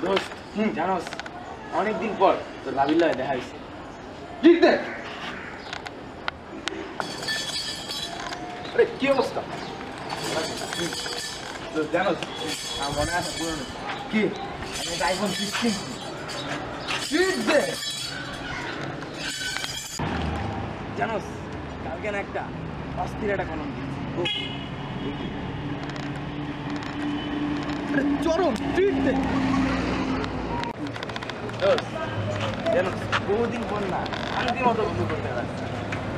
দোস্ত জানোস অনেকদিন পর তোর ভাবির লগে দেখা হয়েছে। ঠিক দেখ আরে কি অবস্থা জানোস আমার মনে আছে পুরনো কি একটা আইফোন 16 ঠিক দেখ জানোস কালকে না একটা অস্থির একটা কলম চরম ঠিক দেখ জানোস বহুদিন পর না শান্তির মতো বন্ধু করতে পারছি।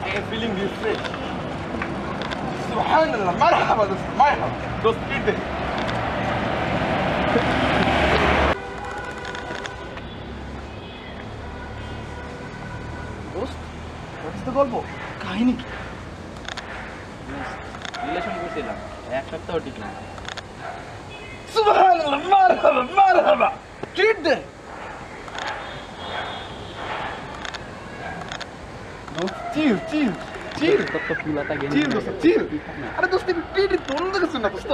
I am feeling refresh. সুবহানাল্লাহ মারহাবা দোস্ত মারহাবা দোস্ত ঠিক দেখ দোস্ত তো গল্প কাহিনী কি রিলেশন করছিলাম এক সপ্তাহ টিকলাম। সুবহানাল্লাহ মারহাবা মারহাবা ঠিক দেখ চিল চিল চিল কত ফুলাটা গেল চিল দোস্ত চিল আরে দোস্ত তুই তোর দেখছ না দোস্ত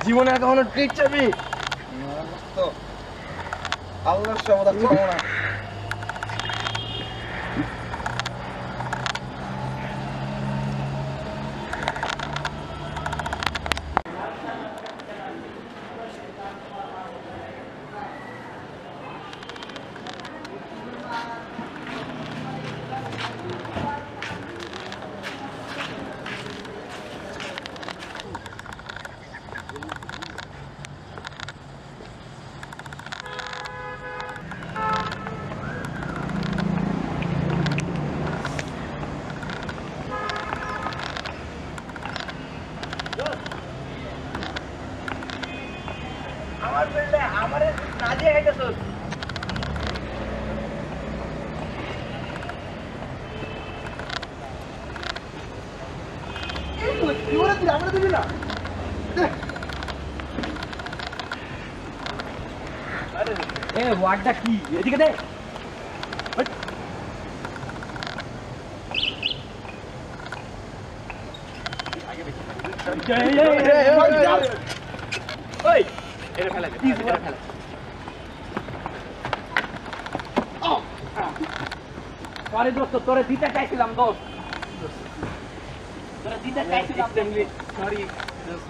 জীবনে এখনো ট্রিক চাবি দোস্ত আল্লাহর সমাদা চাও না আমার ফ্রেন্ড আমারে কাজে আইতাছস এই ওরে তুই আমরা দিবি না আরে এ ওয়ার্ডটা কি এদিকে দে আগে বেশি ওই এর ফেলা দে এর ফেলা পরে দোস্ত তোরে দিতে চাইছিলাম দোস্ত তোরে দিতে চাইছিলাম সরি দোস্ত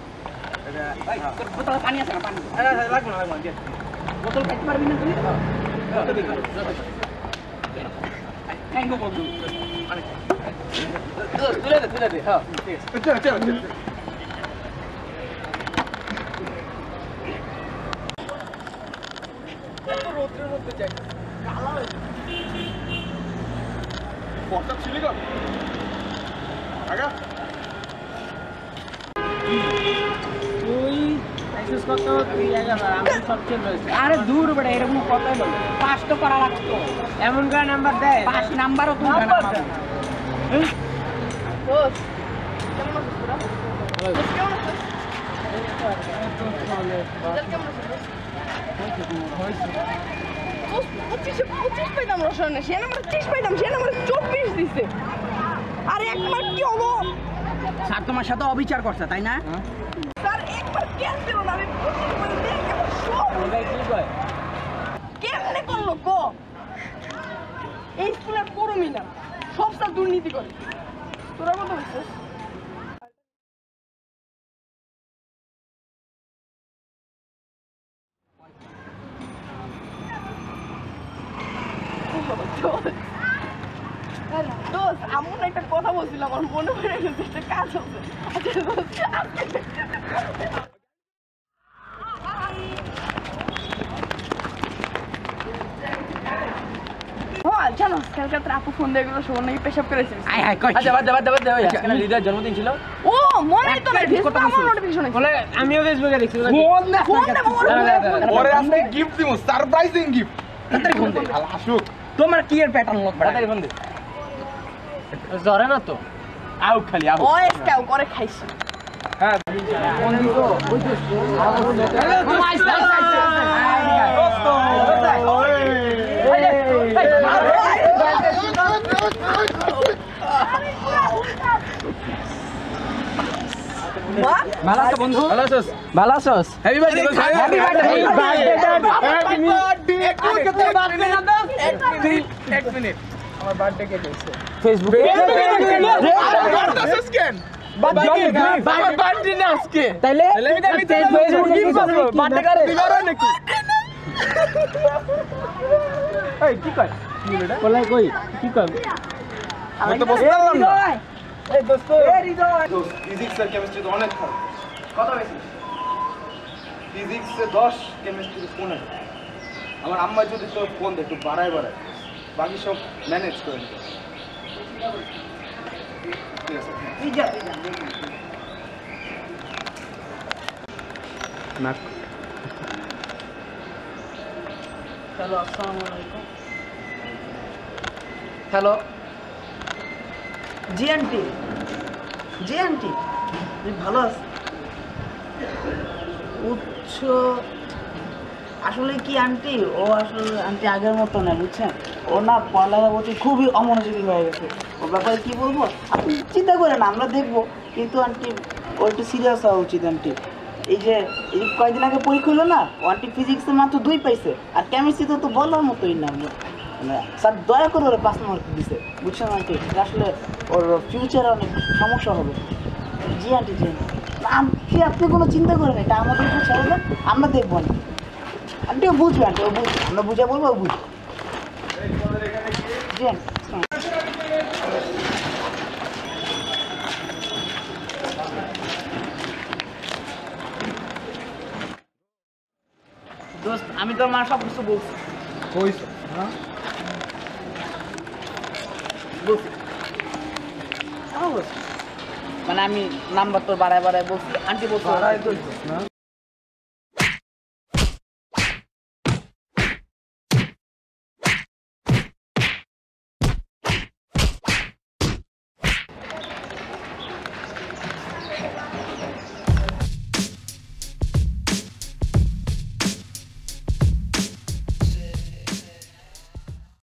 ভাই তোর বোতলে পানি আছে না পানি আরে লাগবে না বোতল খাইতে পারবি না তুই কত দিন থ্যাংক ইউ বন্ধু অনেক দোস্ত তুলে দে হ্যাঁ ঠিক আছে চল রোদ্রের মধ্যে যাই কালা বর্ষা ছিল গো আগা তুই এক্সেস করতে তুই জায়গা না আমি সব চেঞ্জ হয়েছে আরে দূর বড় এরকম কথাই বল 5 তো করা লাগতো এমন করে নাম্বার দেয় 5 নাম্বারও তুই না পাবি বস কেমন আছিস তোরা বস কেমন আছিস কেমন আছিস 25 পাইলাম রসায়নে সে নাম্বার 30 পাইলাম সে নাম্বার 24 দিছে আরে একবার কি হলো স্যার তোমার সাথে অবিচার করছে তাই না স্যার একবার ক্যান্সেল না আমি 25 বলে দেই কেমন সব ভাই কি কয় কেমনে করলো গো এই স্কুলের করমই না সব স্যার দুর্নীতি করে তোরা কত বলছিস দোস্ত এমন একটা কথা বলছিলাম আমার মনে পড়ে গেছে একটা কাজ হবে জানো কালকে আপু ফোন দিয়ে গেলো শোন নাকি পেশাব করেছে জন্মদিন ছিল ও মনে তো নাই নোটিফিকেশন বলে আমিও ফেসবুকে দেখছি গিফট দিব সারপ্রাইজিং গিফট তাড়াতাড়ি ফোন দে আসুক তোমার কি এর প্যাটার্ন লোক তাড়াতাড়ি ফোন দে জরে না তো আউ খালি আউ ওই স্টাও করে খাইছি হ্যাঁ ফোন দিব ওই দোস্ত ভালো আছো বন্ধু? ভালো আছোস? Happy birthday. আমার বার্থডে কে কইছে? ফেসবুকে বার্থডে না আজকে। তাইলে আমি ফেসবুকে কি করব? বার্থডে করে দিবারো নাকি? এই কি কয়? কি বেটা? বলাই কই? কি কয়? আমি তো বসে গেলাম না। এই দোস্ত, এই হৃদয়। দোস্ত ফিজিক্স আর কেমিস্ট্রি তো অনেক খারাপ। কত বেশি? ফিজিক্সে 10, কেমিস্ট্রিতে 15। আমার আম্মা যদি তোর ফোন দেয় একটু বাড়ায় বাকি সব ম্যানেজ করে নিতে। ঠিক আছে পিজা না হ্যালো, আসসালামু আলাইকুম। হ্যালো, জি আন্টি, জি আন্টি, ভালো আছে? উচ্চ আসলে কি আন্টি, ও আসলে আন্টি আগের মতো না, বুঝছেন? ও না পড়ালেখার প্রতি খুবই অমনোযোগী হয়ে গেছে। ওর ব্যাপারে কি বলবো, আপনি চিন্তা করেন, আমরা দেখবো, কিন্তু আন্টি ও একটু সিরিয়াস হওয়া উচিত আন্টি। এই যে কয়েকদিন আগে পরীক্ষা হলো না, ও আন্টি ফিজিক্সে মাত্র 2 পাইছে, আর কেমিস্ট্রিতে তো বলার মতোই না। মানে স্যার দয়া করে ওরা 5 মার্ক দিছে, বুঝছেন আন্টি? আসলে ওর ফিউচারে অনেক সমস্যা হবে। জি আন্টি, জি আন্টি, আপনি কোনো চিন্তা করেন, এটা আমাদের উপর ছেড়ে দেন, আমরা দেখবো না। আন্টি ও বুঝবে, আন্টি ও বুঝবে, আমরা বুঝে বলবো, ও বুঝবে। জি আন্টি। দোস্ত, আমি তোর মা সব কিছু বলছি। কইছো? হ্যাঁ বলছি, মানে আমি নাম্বার তোর বাড়ায় বলছি, আন্টি বলছি।